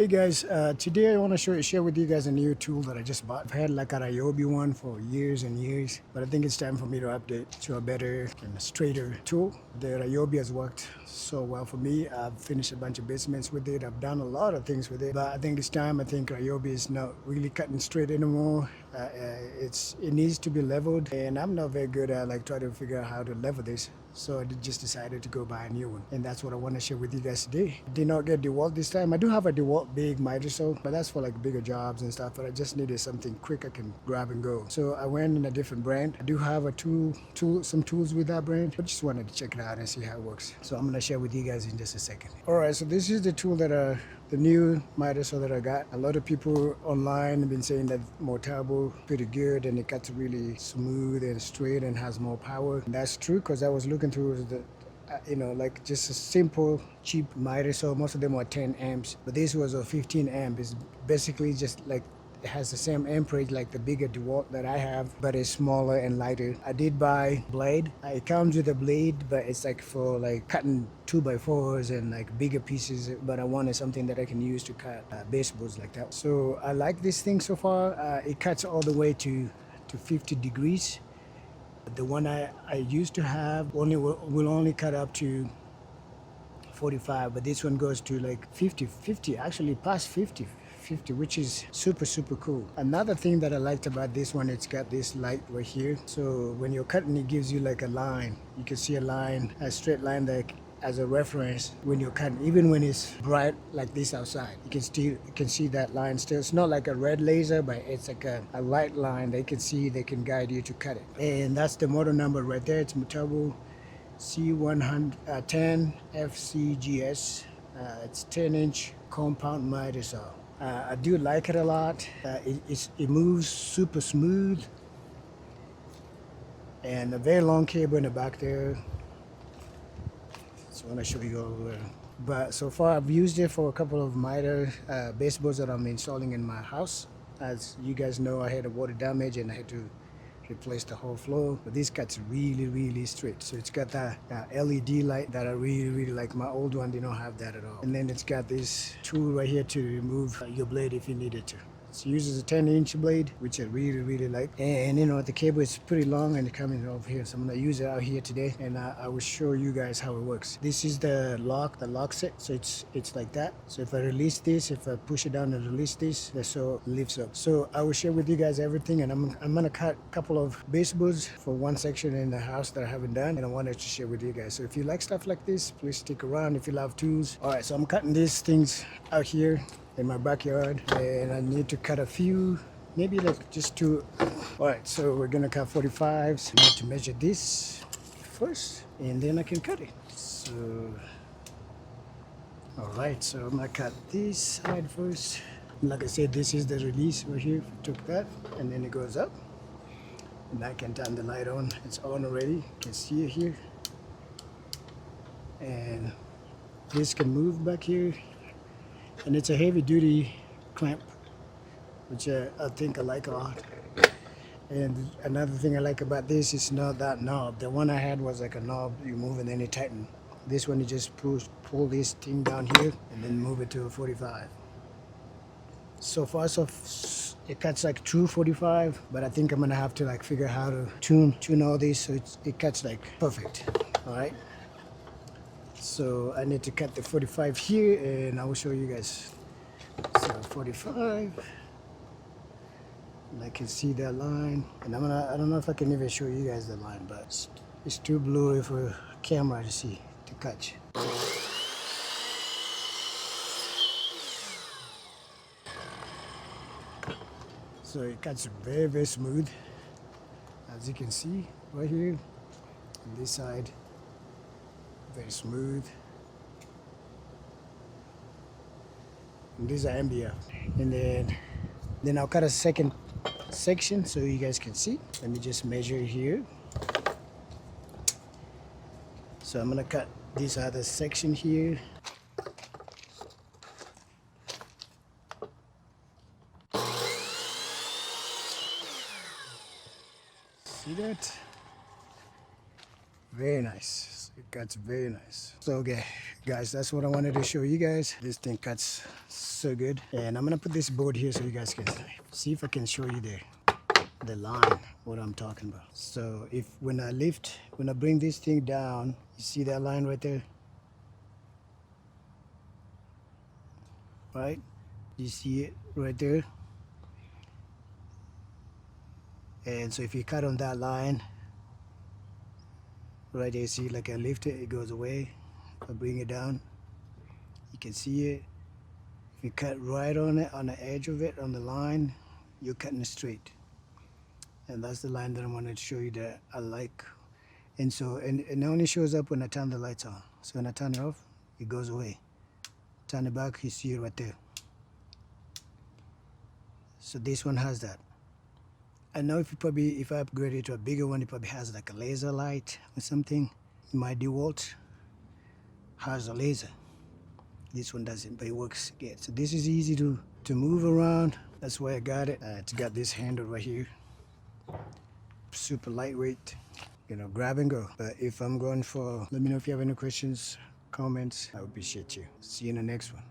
Hey guys, today I want to share with you guys a new tool that I just bought. I've had like a Ryobi one for years and years, but I think it's time for me to update to a better and a straighter tool. The Ryobi has worked so well for me. I've finished a bunch of basements with it. I've done a lot of things with it, but I think this time Ryobi is not really cutting straight anymore. It needs to be leveled, and I'm not very good at like trying to figure out how to level this. So I just decided to go buy a new one, and that's what I want to share with you guys today. Did not get DeWalt this time. I do have a DeWalt big miter saw, but that's for like bigger jobs and stuff. But I just needed something quick I can grab and go. So I went in a different brand. I do have some tools with that brand, but just wanted to check it out and see how it works. So I'm gonna share with you guys in just a second. All right, so this is the tool that the new miter saw that I got. A lot of people online have been saying that Metabo pretty good and it cuts really smooth and straight and has more power. And that's true, because I was looking through the like just a simple cheap miter saw. Most of them were 10 amps, but this was a 15 amp. It's basically just like it has the same amperage like the bigger DeWalt that I have, but it's smaller and lighter. I did buy blade. It comes with a blade, but it's like for like cutting 2x4s and like bigger pieces, but I wanted something that I can use to cut baseboards like that. So I like this thing so far. It cuts all the way to 50 degrees. The one I used to have will only cut up to 45, but this one goes to like 50, actually past 50, which is super cool. Another thing that I liked about this one, it's got this light right here. So when you're cutting, it gives you like a line. You can see a straight line that as a reference when you're cutting, even when it's bright like this outside, you can see that line still. It's not like a red laser, but it's like a light line they can guide you to cut it. And that's the model number right there. It's Metabo C10FCG2M. It's 10-inch compound miter saw. I do like it a lot. It moves super smooth, and a very long cable in the back there. So I want to show you all there. But so far I've used it for a couple of miter baseboards that I'm installing in my house. As you guys know, I had a water damage and I had to replace the whole floor, but this cuts really straight. So it's got that LED light that I really like. My old one did not have that at all. And then it's got this tool right here to remove your blade if you needed to. It uses a 10-inch blade, which I really like. And the cable is pretty long and coming over here. So I'm gonna use it out here today, and I will show you guys how it works. This is the lock set. So it's like that. So if I release this, if I push it down and release this, the saw lifts up. So I will share with you guys everything, and I'm gonna cut a couple of baseboards for one section in the house that I haven't done, and I wanted to share with you guys. So if you like stuff like this, please stick around. If you love tools. All right, so I'm cutting these things out here in my backyard, and I need to cut a few, maybe like just two. All right, so we're gonna cut 45s. I need to measure this first, and then I can cut it. So all right, so I'm gonna cut this side first. Like I said, this is the release right here. Took that, and then it goes up, and I can turn the light on. It's on already. You can see it here, and this can move back here. And it's a heavy duty clamp, which I think I like a lot. And another thing I like about this is not that knob. The one I had was like a knob you move and then you tighten. This one you just pull this thing down here and then move it to a 45. So far it cuts like true 45, but I think I'm gonna have to like figure out how to tune all this so it cuts like perfect. All right. So I need to cut the 45 here, and I will show you guys. So 45, and I can see that line, and I don't know if I can even show you guys the line, but it's too blurry for a camera to see, to catch. So it cuts very smooth, as you can see right here on this side. Very smooth. And these are MDF. And then I'll cut a second section so you guys can see. Let me just measure here. So I'm gonna cut this other section here. See that? Very nice. It cuts very nice. So okay, guys, that's what I wanted to show you guys. This thing cuts so good. And I'm gonna put this board here so you guys can see if I can show you the line, what I'm talking about. So if when I bring this thing down, you see that line right there? Right? You see it right there? And so if you cut on that line, right there, see, like I lift it, it goes away. If I bring it down, you can see it. If you cut right on it, on the edge of it, on the line, you're cutting it straight. And that's the line that I wanted to show you that I like. And so, and it only shows up when I turn the lights on. So when I turn it off, it goes away. Turn it back, you see it right there. So this one has that. I know if I upgrade it to a bigger one, it probably has like a laser light or something. My DeWalt has a laser. This one doesn't, but it works good. So this is easy to move around. That's why I got it. It's got this handle right here. Super lightweight, you know, grab and go. But if I'm going for, let me know if you have any questions, comments. I appreciate you. See you in the next one.